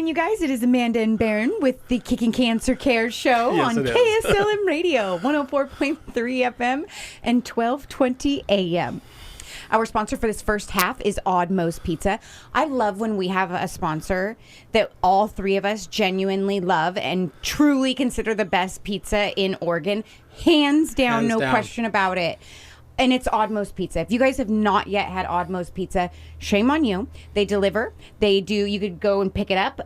morning, you guys. It is Amanda and Baron with the Kicking Cancer Care Show on KSLM Radio, 104.3 FM and 1220 AM. Our sponsor for this first half is Oddmost Pizza. I love when we have a sponsor that all three of us genuinely love and truly consider the best pizza in Oregon. Hands down, no question about it. And it's Oddmost Pizza. If you guys have not yet had Oddmost Pizza, shame on you. They deliver. They do. You could go and pick it up.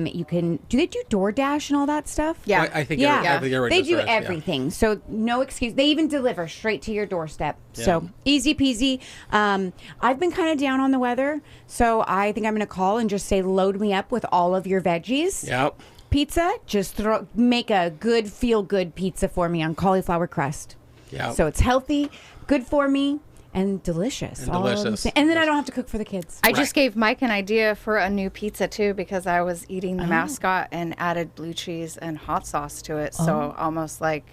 You can. Do they do DoorDash and all that stuff? Yeah, I think they do everything. Yeah. So no excuse. They even deliver straight to your doorstep. Yeah. So easy peasy. I've been kind of down on the weather, so I think I'm going to call and just say, load me up with all of your veggies. Yep. Pizza. Just make a good, feel good pizza for me on cauliflower crust. Yeah. So it's healthy, good for me, and delicious. And then I don't have to cook for the kids. I just gave Mike an idea for a new pizza, too, because I was eating the mascot and added blue cheese and hot sauce to it. So almost like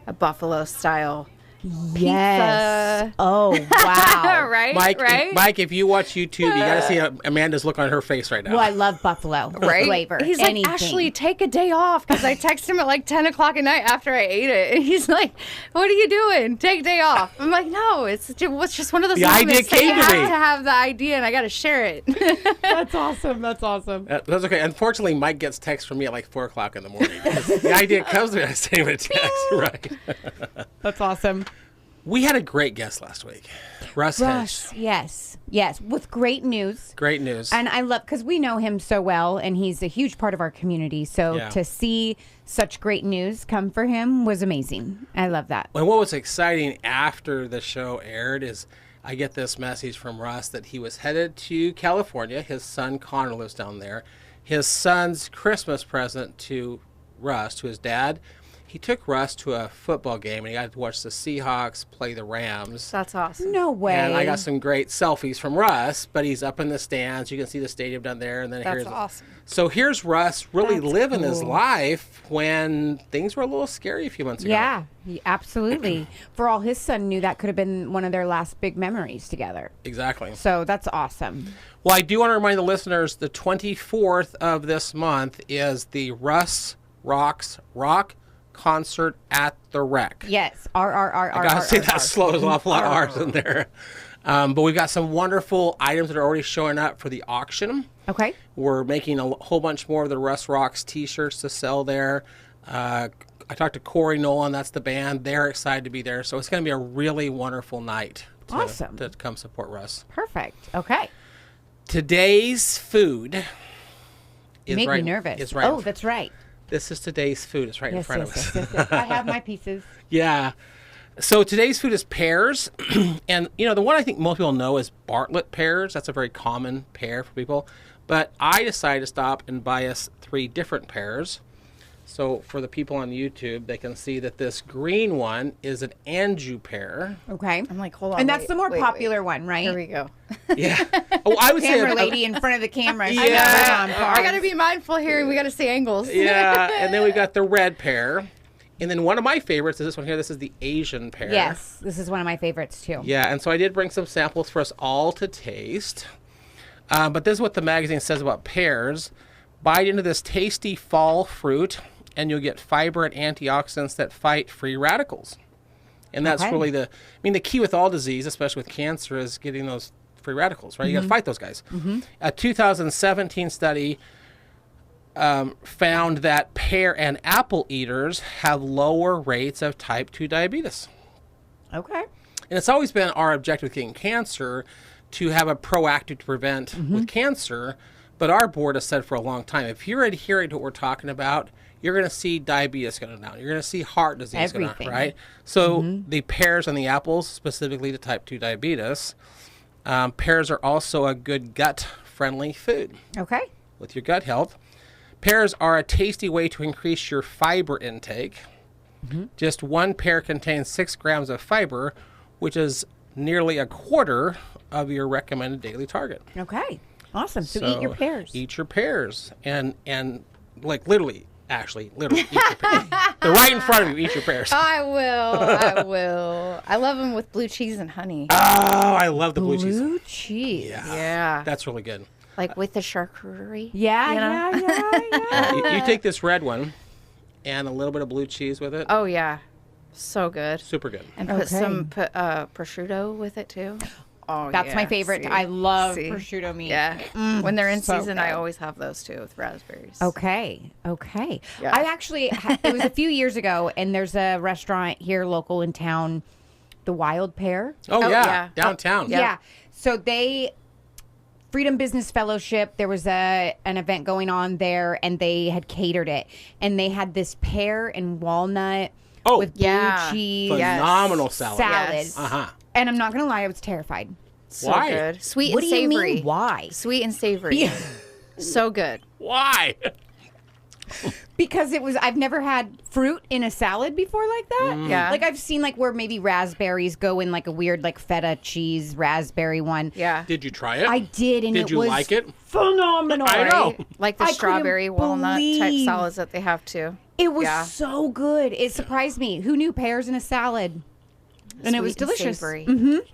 a buffalo style Yes. pizza. Oh, wow. Right? Mike, if you watch YouTube, you got to see Amanda's look on her face right now. Well, I love buffalo flavor. He's like, Ashlie, take a day off. Because I texted him at like 10 o'clock at night after I ate it. And he's like, what are you doing? Take a day off. I'm like, no, it's just one of those moments that you have to have the idea and I got to share it. That's awesome. That's awesome. That's okay. Unfortunately, Mike gets texts from me at like 4 o'clock in the morning. The idea comes to me, I send him a text. Right. That's awesome. We had a great guest last week. Russ Hedge. Yes, with great news. Great news. And I love, because we know him so well, and he's a huge part of our community. So to see such great news come for him was amazing. I love that. And what was exciting after the show aired is I get this message from Russ that he was headed to California. His son Connor lives down there. His son's Christmas present to Russ, to his dad, he took Russ to a football game, and he got to watch the Seahawks play the Rams. That's awesome. No way. And I got some great selfies from Russ, but he's up in the stands. You can see the stadium down there. And then That's awesome. So here's Russ really living his life when things were a little scary a few months ago. Yeah, absolutely. For all his son knew, that could have been one of their last big memories together. Exactly. So that's awesome. Well, I do want to remind the listeners, the 24th of this month is the Russ Rocks Rock Concert at the Rec. Yes. I gotta say that slow. There's an awful lot of R's in there. But we've got some wonderful items that are already showing up for the auction. Okay. We're making a whole bunch more of the Russ Rocks t-shirts to sell there. I talked to Corey Nolan, that's the band. They're excited to be there. So it's going to be a really wonderful night to come support Russ. Perfect. Okay. Today's food is Make me nervous. Is right. Oh, that's right. This is today's food. It's right in front of us. Yes. I have my pieces. Yeah. So today's food is pears. And, the one I think most people know is Bartlett pears. That's a very common pear for people. But I decided to stop and buy us 3 different pears. So for the people on YouTube, they can see that this green one is an Anjou pear. Okay. I'm like, hold on. And that's the more popular one, right? Here we go. Yeah. Oh, I would say camera lady in front of the camera. Yeah. I got to be mindful here. We got to see angles. Yeah. And then we've got the red pear. And then one of my favorites is this one here. This is the Asian pear. Yes. This is one of my favorites, too. Yeah. And so I did bring some samples for us all to taste. But this is what the magazine says about pears. Bite into this tasty fall fruit, and you'll get fiber and antioxidants that fight free radicals. And that's really the key with all disease, especially with cancer, is getting those free radicals, right? You got to fight those guys. Mm-hmm. A 2017 study found that pear and apple eaters have lower rates of type 2 diabetes. Okay. And it's always been our objective with Kicking Cancer to have a proactive to prevent with cancer. But our board has said for a long time, if you're adhering to what we're talking about, you're going to see diabetes going down. You're going to see heart disease going down, right? So the pears and the apples, specifically to type 2 diabetes, pears are also a good gut-friendly food. Okay. With your gut health. Pears are a tasty way to increase your fiber intake. Just one pear contains 6 grams of fiber, which is nearly a quarter of your recommended daily target. Okay. Awesome. So eat your pears. Eat your pears. And like literally, Ashlie, literally eat your pears. They're right in front of you. Eat your pears. I will. I love them with blue cheese and honey. Oh, I love the blue cheese. Blue cheese. Yeah. That's really good. Like with the charcuterie. Yeah, you know? yeah. You take this red one and a little bit of blue cheese with it. Oh, yeah. So good. Super good. And put some prosciutto with it, too. Oh, That's my favorite. I love prosciutto meat. Yeah. When they're in so season, good. I always have those, too, with raspberries. Okay. Yeah. I actually, it was a few years ago, and there's a restaurant here local in town, the Wild Pear. Oh, yeah. Downtown. Yeah. So they... Freedom Business Fellowship, there was an event going on there, and they had catered it. And they had this pear and walnut with blue cheese. Phenomenal salad. Yes. Uh-huh. And I'm not going to lie, I was terrified. So Why? good. Sweet What and do you savory. mean, why? Sweet and savory. So good. Why? Because I've never had fruit in a salad before like that. Yeah. Like I've seen like where maybe raspberries go in like a weird like feta cheese raspberry one. Yeah. Did you try it? I did, and Did you was like it? phenomenal. I know. Like the I strawberry couldn't walnut type believe- salads that they have, too. It was so good. It surprised me. Who knew pears in a salad? And it was Sweet and delicious. savory.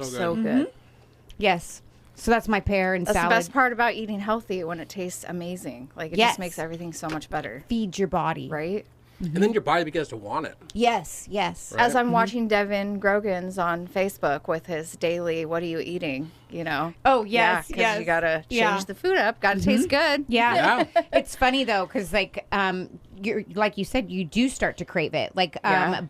So good. good. Yes. So that's my pear and That's salad. the best part about eating healthy, when it tastes amazing. Like, it Yes. just makes everything so much better. Feed your body. Right? And then your body begins to want it. Yes. Yes. Right. As I'm watching Devin Grogan's on Facebook with his daily, what are you eating? You know? Oh, yes, Because yes. you got to change Yeah. the food up. Got to taste good. Yeah. It's funny though, because like you're like you said, you do start to crave it. Like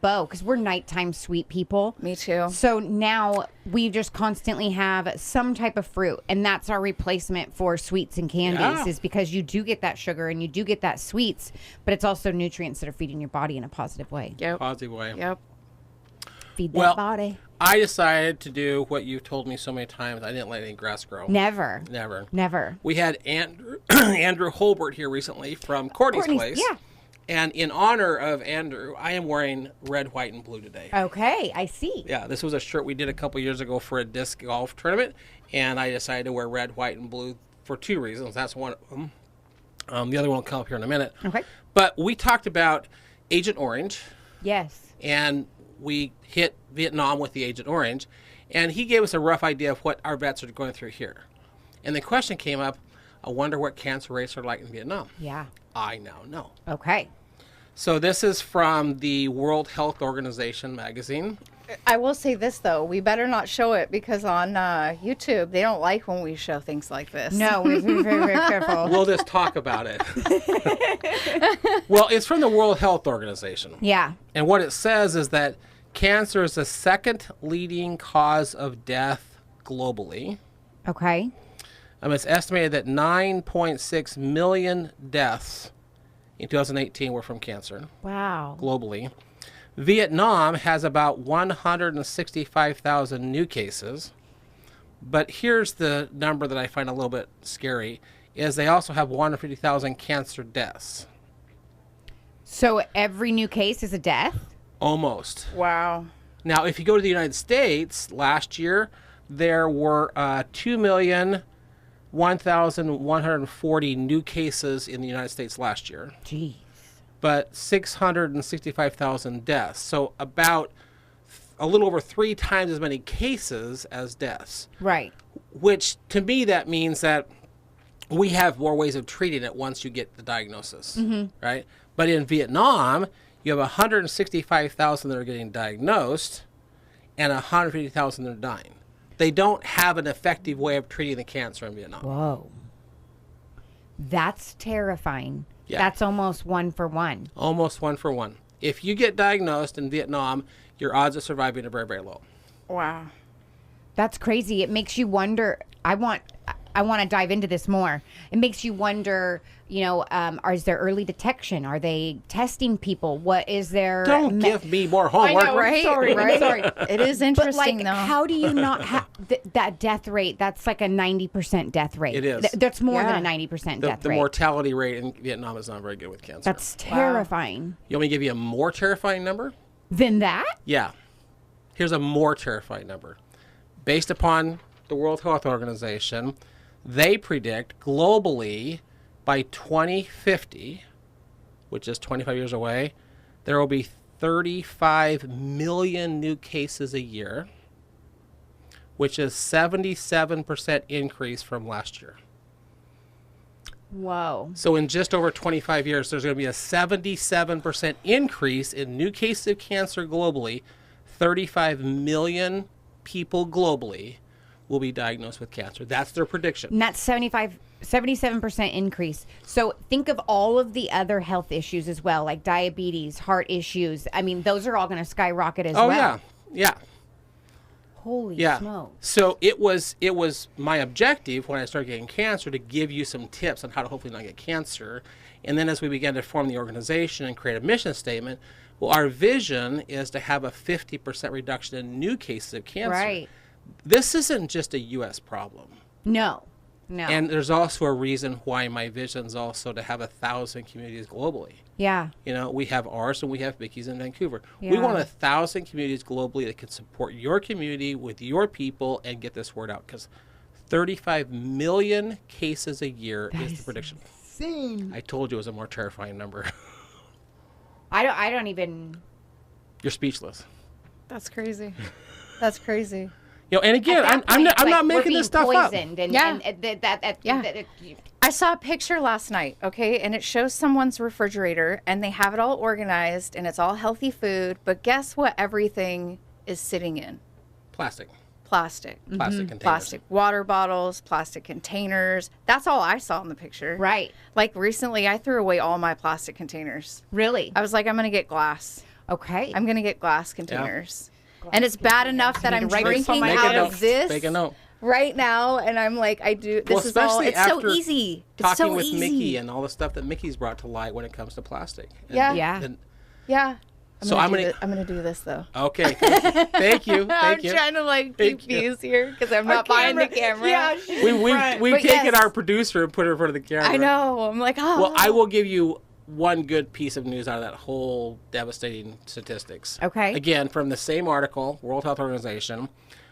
Bo, because we're nighttime sweet people. Me too. So now we just constantly have some type of fruit, and that's our replacement for sweets and candies. Is because you do get that sugar and you do get that sweets, but it's also nutrients that are feeding your body in a positive way. Yep. Positive way. Yep. Feed that body. I decided to do what you've told me so many times. I didn't let any grass grow. Never. Never. We had Andrew Holbert here recently from Courtney's Place. Yeah. And in honor of Andrew, I am wearing red, white, and blue today. Okay, I see. Yeah, this was a shirt we did a couple years ago for a disc golf tournament, and I decided to wear red, white, and blue for two reasons. That's one of them. The other one will come up here in a minute. Okay. But we talked about Agent Orange. Yes. And we hit Vietnam with the Agent Orange, and he gave us a rough idea of what our vets are going through here. And the question came up, I wonder what cancer rates are like in Vietnam. Yeah. I now know. Okay. So this is from the World Health Organization magazine. I will say this, though. We better not show it, because on YouTube, they don't like when we show things like this. No, we're very, very careful. We'll just talk about it. Well, it's from the World Health Organization. Yeah. And what it says is that cancer is the second leading cause of death globally. Okay. It's estimated that 9.6 million deaths in 2018 were from cancer Wow. globally. Vietnam has about 165,000 new cases. But here's the number that I find a little bit scary, is they also have 150,000 cancer deaths. So every new case is a death? Almost. Wow. Now, if you go to the United States, last year, there were 2,001,140 new cases in the United States last year. Jeez. But 665,000 deaths. So about a little over 3 times as many cases as deaths. Right. Which, to me, that means that we have more ways of treating it once you get the diagnosis, right? But in Vietnam, you have 165,000 that are getting diagnosed and 150,000 that are dying. They don't have an effective way of treating the cancer in Vietnam. Whoa. That's terrifying. Yeah. That's almost 1 for 1. Almost 1 for 1. If you get diagnosed in Vietnam, your odds of surviving are very, very low. Wow. That's crazy. It makes you wonder. I want to dive into this more. It makes you wonder, is there early detection? Are they testing people? What is there? Don't give me more homework. I know, Right? Sorry, Right? sorry. It is But interesting, though. how do you not have that death rate? That's like a 90% death rate. It is. That's more Yeah. than a 90% The, death the rate. mortality rate in Vietnam is not very good with cancer. That's terrifying. You want me to give you a more terrifying number? Than that? Yeah. Here's a more terrifying number. Based upon the World Health Organization, they predict globally by 2050, which is 25 years away, there will be 35 million new cases a year, which is 77% increase from last year. Whoa. So in just over 25 years, there's going to be a 77% increase in new cases of cancer globally. 35 million people globally will be diagnosed with cancer. That's their prediction. And that's 77% increase. So think of all of the other health issues as well, like diabetes, heart issues. I mean, those are all going to skyrocket as well. Oh, yeah. Yeah. Holy Yeah. smokes. So it was my objective when I started getting cancer to give you some tips on how to hopefully not get cancer. And then as we began to form the organization and create a mission statement, well, our vision is to have a 50% reduction in new cases of cancer. Right. This isn't just a U.S. problem. No. And there's also a reason why my vision is also to have 1,000 communities globally. Yeah. You know, we have ours and we have Mickey's in Vancouver. Yeah. We want 1,000 communities globally that can support your community with your people and get this word out, because 35 million cases a year is the prediction. Insane. I told you it was a more terrifying number. I don't even. You're speechless. That's crazy. That's crazy. You know, and again, I'm not making this stuff up. I saw a picture last night, okay, and it shows someone's refrigerator, and they have it all organized, and it's all healthy food, but guess what everything is sitting in? Plastic. Plastic. Plastic containers. Plastic water bottles, plastic containers. That's all I saw in the picture. Right. Like recently, I threw away all my plastic containers. Really? I was like, I'm going to get glass. Okay. I'm going to get glass containers. And it's bad enough that I'm drinking out of this Make a note. right now, and I'm like, this is all, it's so easy. It's so talking with easy. Mickey and all the stuff that Mickey's brought to light when it comes to plastic. And, Yeah. Yeah. I'm gonna do this though. Okay. Thank you. I'm Thank you. trying to like Thank keep you. views here because I'm not buying the camera. Yeah. We've But taken yes. our producer and put her in front of the camera. I know. I'm like, oh. Well, I will give you one good piece of news out of that whole devastating statistics. Okay. Again, from the same article, World Health Organization,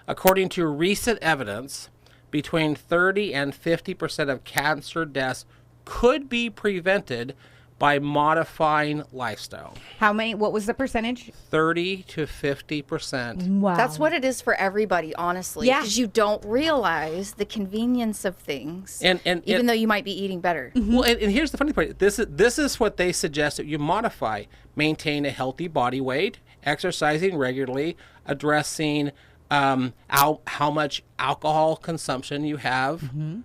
according to recent evidence, between 30 and 50% of cancer deaths could be prevented by modifying lifestyle. How many? What was the percentage? 30 to 50%. Wow. That's what it is for everybody, honestly. Yeah. Because you don't realize the convenience of things, And even though you might be eating better. Well, and here's the funny part. This is what they suggest that you modify. Maintain a healthy body weight, exercising regularly, addressing how much alcohol consumption you have. Mm-hmm.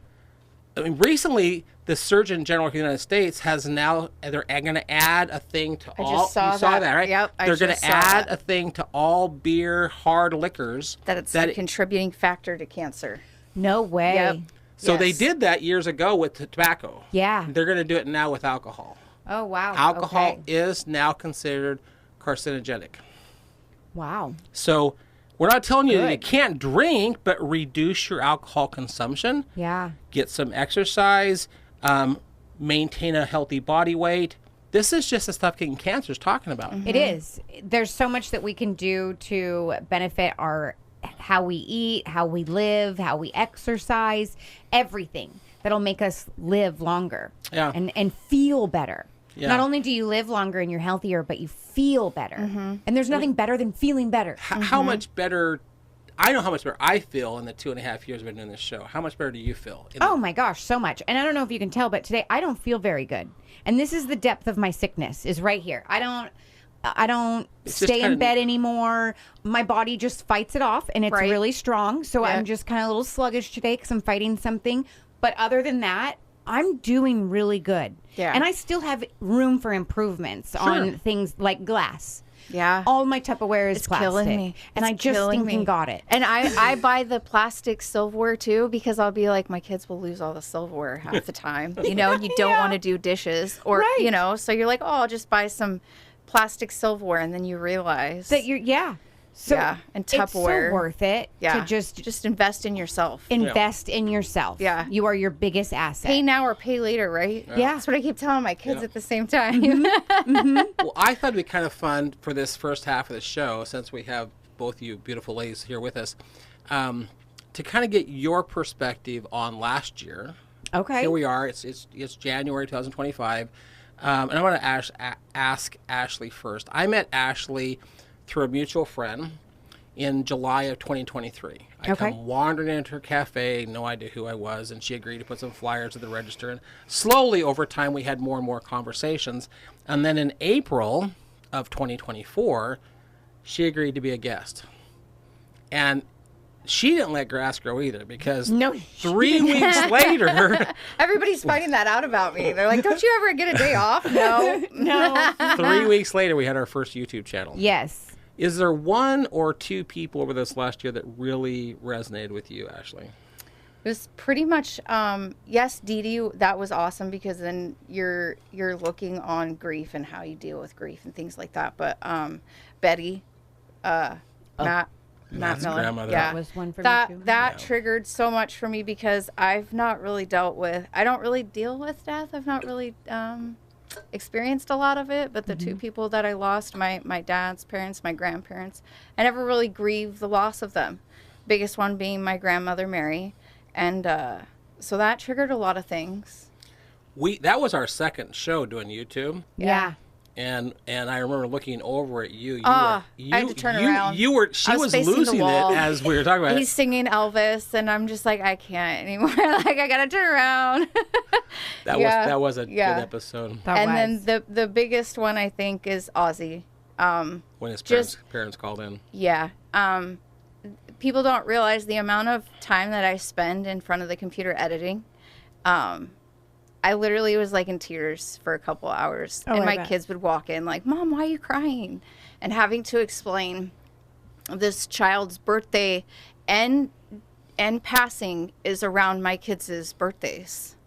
I mean, recently, the Surgeon General of the United States has now, they're going to add a thing to all. just saw you saw that. right? Yep, I They're going just to saw add that. a thing to all beer, hard liquors. That it's a contributing factor to cancer. No way. Yep. So they Yes. did that years ago with tobacco. Yeah. They're going to do it now with alcohol. Oh, wow. Alcohol Okay. is now considered carcinogenic. Wow. So we're not telling you that you Good. can't drink, but reduce your alcohol consumption. Yeah. Get some exercise. Maintain a healthy body weight. This is just the stuff Kicking Cancer is talking about. It is. There's so much that we can do to benefit how we eat, how we live, how we exercise, everything that'll make us live longer. Yeah. And feel better. Yeah. Not only do you live longer and you're healthier, but you feel better. And there's nothing better than feeling better. How much better? I know how much better I feel in the 2.5 years we've been doing this show. How much better do you feel? Oh my gosh, so much. And I don't know if you can tell, but today I don't feel very good. And this is the depth of my sickness, is right here. I don't It's just stay kinda- in bed anymore. My body just fights it off, and it's Right. really strong. So Yeah. I'm just kind of a little sluggish today because I'm fighting something. But other than that, I'm doing really good. Yeah. And I still have room for improvements on things like glass. Yeah. All my Tupperware is It's plastic. killing me. And It's I just killing thinking me. got it. And I buy the plastic silverware too, because I'll be like, my kids will lose all the silverware half the time. You know, you don't want to do dishes or, Right. you know, so you're like, oh, I'll just buy some plastic silverware. And then you realize That So Yeah, and it's Tupperware. so worth it yeah, to just invest in yourself. invest in yourself. Yeah. You are your biggest asset. Pay now or pay later, right? Yeah. That's what I keep telling my kids Yeah. at the same time. Well, I thought it'd be kind of fun for this first half of the show, since we have both you beautiful ladies here with us, to kind of get your perspective on last year. Okay. Here we are. It's January 2025, and I want to ask Ashlie first. I met Ashlie through a mutual friend, in July of 2023. I come wandering into her cafe, no idea who I was, and she agreed to put some flyers at the register. And slowly, over time, we had more and more conversations. And then in April of 2024, she agreed to be a guest. And she didn't let grass grow either, because 3 weeks later... Everybody's finding that out about me. They're like, don't you ever get a day off? No. 3 weeks later, we had our first YouTube channel. Yes. Is there one or two people over this last year that really resonated with you, Ashlie? It was pretty much, yes, Dee Dee, that was awesome, because then you're looking on grief and how you deal with grief and things like that. But Betty, Matt's Miller, grandmother. yeah, that was one for me too. That triggered so much for me, because I've not really I don't really deal with death. I've not really experienced a lot of it, but the two people that I lost, my dad's parents, my grandparents, I never really grieved the loss of them. Biggest one being my grandmother Mary, and so that triggered a lot of things. That was our second show doing YouTube. Yeah. And I remember looking over at you. I had to turn around. She was losing it as we were talking about. He's singing Elvis, and I'm just like, I can't anymore. Like, I gotta turn around. That was a good episode. Then the biggest one, I think, is Ozzy. When his parents called in. Yeah. People don't realize the amount of time that I spend in front of the computer editing. I literally was like in tears for a couple hours. And my kids would walk in like, Mom, why are you crying? And having to explain this child's birthday and passing is around my kids' birthdays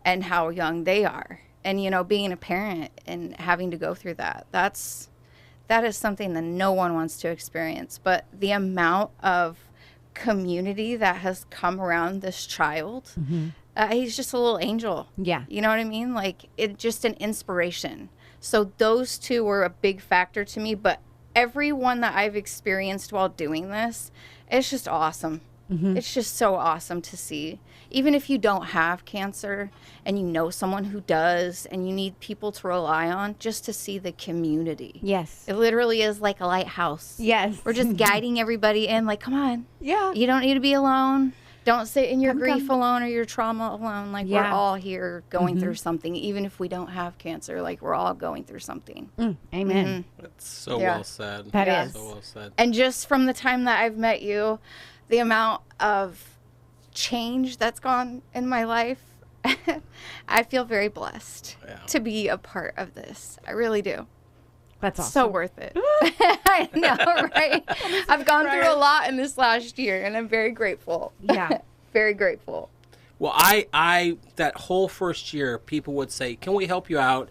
and how young they are. And, being a parent and having to go through that is something that no one wants to experience. But the amount of community that has come around this child, he's just a little angel. Yeah. You know what I mean? Like, it's just an inspiration. So those two were a big factor to me. But everyone that I've experienced while doing this, it's just awesome. It's just so awesome to see. Even if you don't have cancer and you know someone who does and you need people to rely on, just to see the community. Yes. It literally is like a lighthouse. Yes. We're just guiding everybody in, like, come on. Yeah. You don't need to be alone. Don't sit in your grief alone or your trauma alone. Like, we're all here going through something, even if we don't have cancer. Like, we're all going through something. Amen. That's so well said. That is. So well said. And just from the time that I've met you, the amount of change that's gone in my life, I feel very blessed to be a part of this. I really do. That's awesome. So worth it. I know, right? I've gone through a lot in this last year, and I'm very grateful. Yeah. Very grateful. Well, I that whole first year, people would say, can we help you out?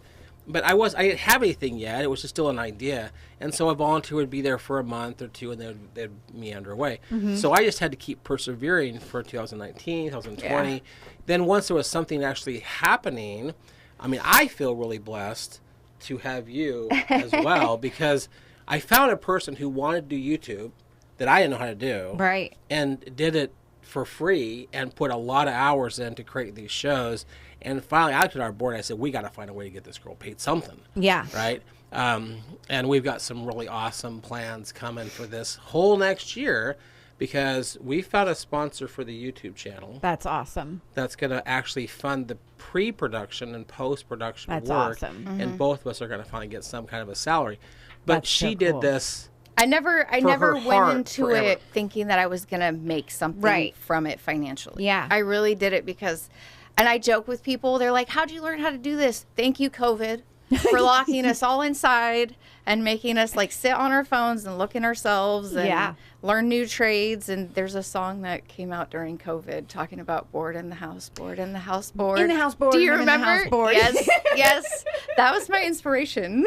But I didn't have anything yet. It was just still an idea. And so a volunteer would be there for a month or two, and they'd meander away. So I just had to keep persevering for 2019, 2020. Yeah. Then once there was something actually happening, I feel really blessed to have you as well, because I found a person who wanted to do YouTube that I didn't know how to do. Right. And did it for free and put a lot of hours in to create these shows. And finally, I looked at our board and I said, we got to find a way to get this girl paid something. Yeah. Right? And we've got some really awesome plans coming for this whole next year, because we found a sponsor for the YouTube channel. That's awesome. That's going to actually fund the pre-production and post-production work. That's awesome. And both of us are going to finally get some kind of a salary. But she did this. I never went into it thinking that I was going to make something from it financially. Yeah. I really did it because, and I joke with people, they're like, how'd you learn how to do this? Thank you, COVID, for locking us all inside and making us like sit on our phones and look in ourselves and learn new trades. And there's a song that came out during COVID talking about board in the house, board in the house, board. In the house board. Do you remember? Yes, yes. That was my inspiration.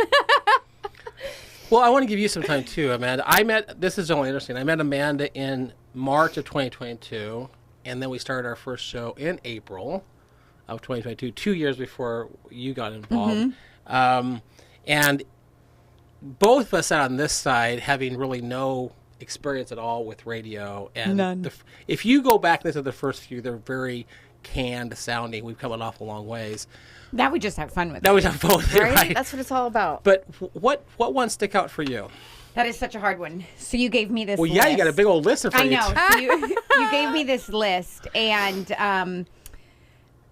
Well, I want to give you some time too, Amanda. This is only interesting. I met Amanda in March of 2022, and then we started our first show in April of 2022, 2 years before you got involved. And both of us sat on this side having really no experience at all with radio. And none. If you go back into the first few, they're very canned sounding. We've come an awful long ways. Now we just have fun with it. Now we have fun with it, right? That's what it's all about. But what one stick out for you? That is such a hard one. So you gave me this list. list. You got a big old list in front of you. I know. So you gave me this list, and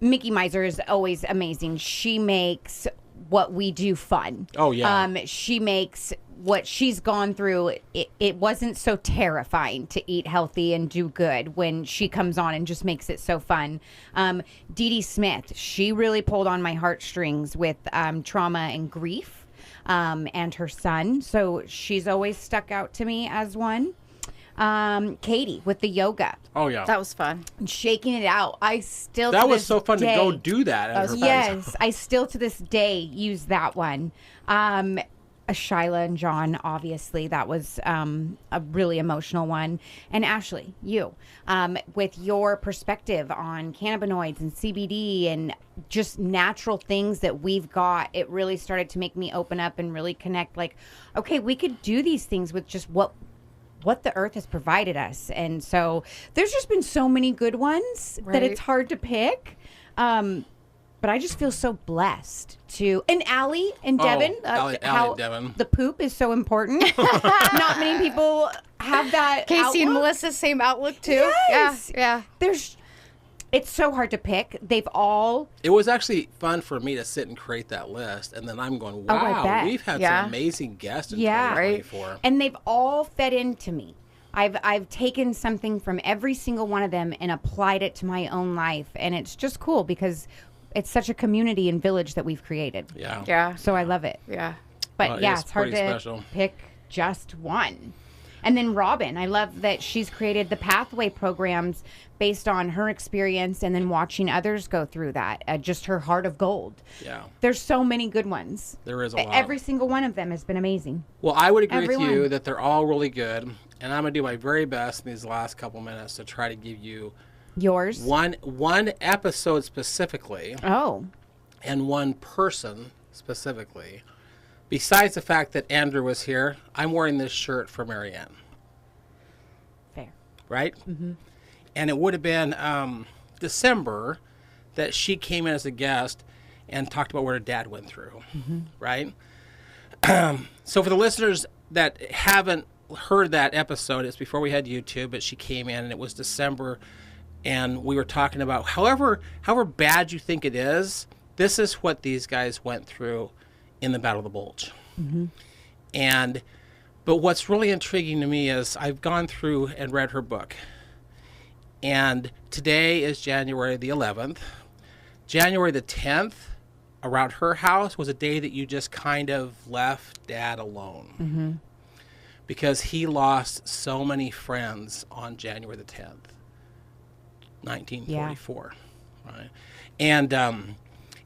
Mickey Miser is always amazing. She makes what we do fun. Oh, yeah. She makes what she's gone through. It wasn't so terrifying to eat healthy and do good when she comes on and just makes it so fun. Dee Dee Smith, she really pulled on my heartstrings with trauma and grief, and her son. So she's always stuck out to me as one. Katie with the yoga. Oh, yeah. That was fun. Shaking it out. I still That to was this so fun day, to go do that. At her yes, I still to this day use that one. Shyla and John, obviously, that was a really emotional one. And Ashlie, you, with your perspective on cannabinoids and CBD and just natural things that we've got, it really started to make me open up and really connect. Like, okay, we could do these things with just what the earth has provided us. And so there's just been so many good ones that it's hard to pick. But I just feel so blessed to, and Allie and Devin, Allie how and Devin. the poop is so important. Not many people have that. Casey outlook. and Melissa, same outlook too. Yes. Yeah. It's so hard to pick. They've all. It was actually fun for me to sit and create that list, and then I'm going, I wow, bet. we've had some amazing guests in 2024. And they've all fed into me. I've taken something from every single one of them and applied it to my own life, and it's just cool because it's such a community and village that we've created. Yeah. Yeah. So I love it. Yeah. But it's hard to special. pick just one. And then Robin, I love that she's created the pathway programs based on her experience and then watching others go through that. Just her heart of gold. Yeah. There's so many good ones. There is a lot. Every single one of them has been amazing. Well, I would agree with you Everyone. that they're all really good, and I'm going to do my very best in these last couple minutes to try to give you Yours? one episode specifically Oh. and one person specifically. Besides the fact that Andrew was here, I'm wearing this shirt for Marianne. Fair. Right? Mm-hmm. And it would have been December that she came in as a guest and talked about what her dad went through. Mm-hmm. Right? So for the listeners that haven't heard that episode, it's before we had YouTube, but she came in and it was December, and we were talking about however bad you think it is, this is what these guys went through in the Battle of the Bulge. Mm-hmm. But what's really intriguing to me is I've gone through and read her book. And today is January the 11th. January the 10th, around her house, was a day that you just kind of left Dad alone. Mm-hmm. Because he lost so many friends on January the 10th, 1944. Yeah. Right?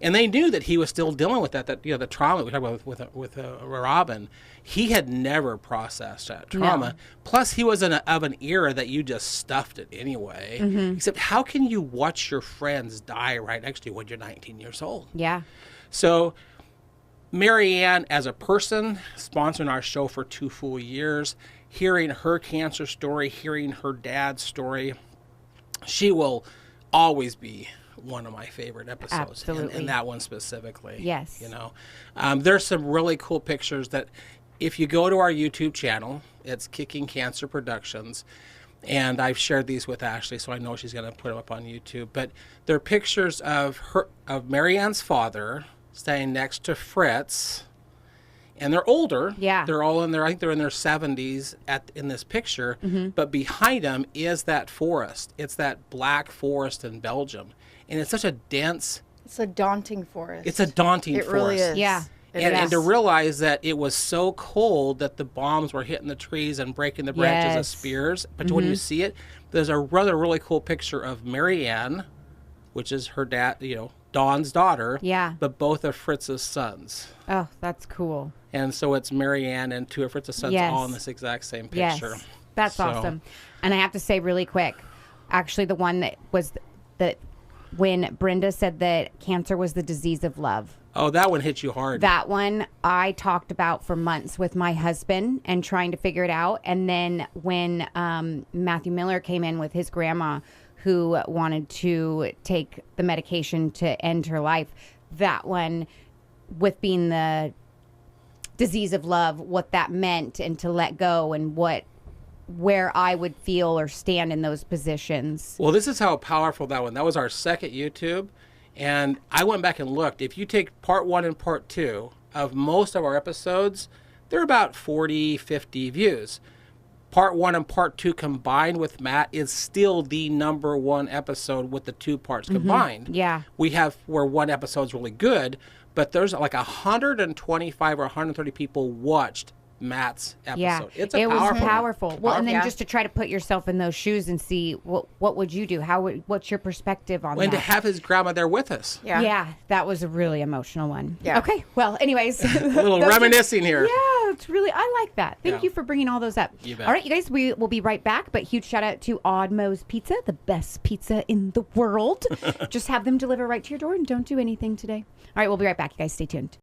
And they knew that he was still dealing with that the trauma we talked about with Robin. He had never processed that trauma. No. Plus, he was of an era that you just stuffed it anyway. Mm-hmm. Except, how can you watch your friends die right next to you when you're 19 years old? Yeah. So, Marianne, as a person, sponsoring our show for 2 full years, hearing her cancer story, hearing her dad's story, she will always be one of my favorite episodes. Absolutely. And that one specifically. Yes. You know, there's some really cool pictures that if you go to our YouTube channel, it's Kickin'Cancer Productions, and I've shared these with Ashlie, so I know she's going to put them up on YouTube. But they're pictures of Marianne's father standing next to Fritz, and they're older. Yeah. They're all in their, I think they're in their 70s in this picture. Mm-hmm. But behind them is that forest. It's that black forest in Belgium. And it's such a dense... It's a daunting forest. It's a daunting forest. It really is. Yeah. And to realize that it was so cold that the bombs were hitting the trees and breaking the branches as spears. But when you see it, there's a really cool picture of Marianne, which is her dad, Dawn's daughter. Yeah. But both of Fritz's sons. Oh, that's cool. And so it's Marianne and 2 of Fritz's sons all in this exact same picture. Yes. That's awesome. And I have to say really quick, actually the one that was that when Brenda said that cancer was the disease of love. Oh, that one hit you hard. That one I talked about for months with my husband and trying to figure it out. And then when Matthew Miller came in with his grandma who wanted to take the medication to end her life, that one, with being the disease of love, what that meant, and to let go, and where I would feel or stand in those positions. Well, this is how powerful that one. That was our second YouTube. And I went back and looked. If you take part 1 and part 2 of most of our episodes, they're about 40, 50 views. Part 1 and part 2 combined with Matt is still the #1 episode with the 2 parts combined. Yeah. We have where one episode's really good, but there's like 125 or 130 people watched Matt's episode. Yeah, It was powerful. Well, and then Yeah. just to try to put yourself in those shoes and see what would you do? What's your perspective on And that? to have his grandma there with us. Yeah, that was a really emotional one. Yeah. Okay. Well, anyways, A little reminiscing here. Yeah, it's really, I like that. Thank you for bringing all those up. You bet. All right, you guys, we will be right back. But huge shout out to Odd Mo's Pizza, the best pizza in the world. Just have them deliver right to your door and don't do anything today. All right, we'll be right back. You guys stay tuned.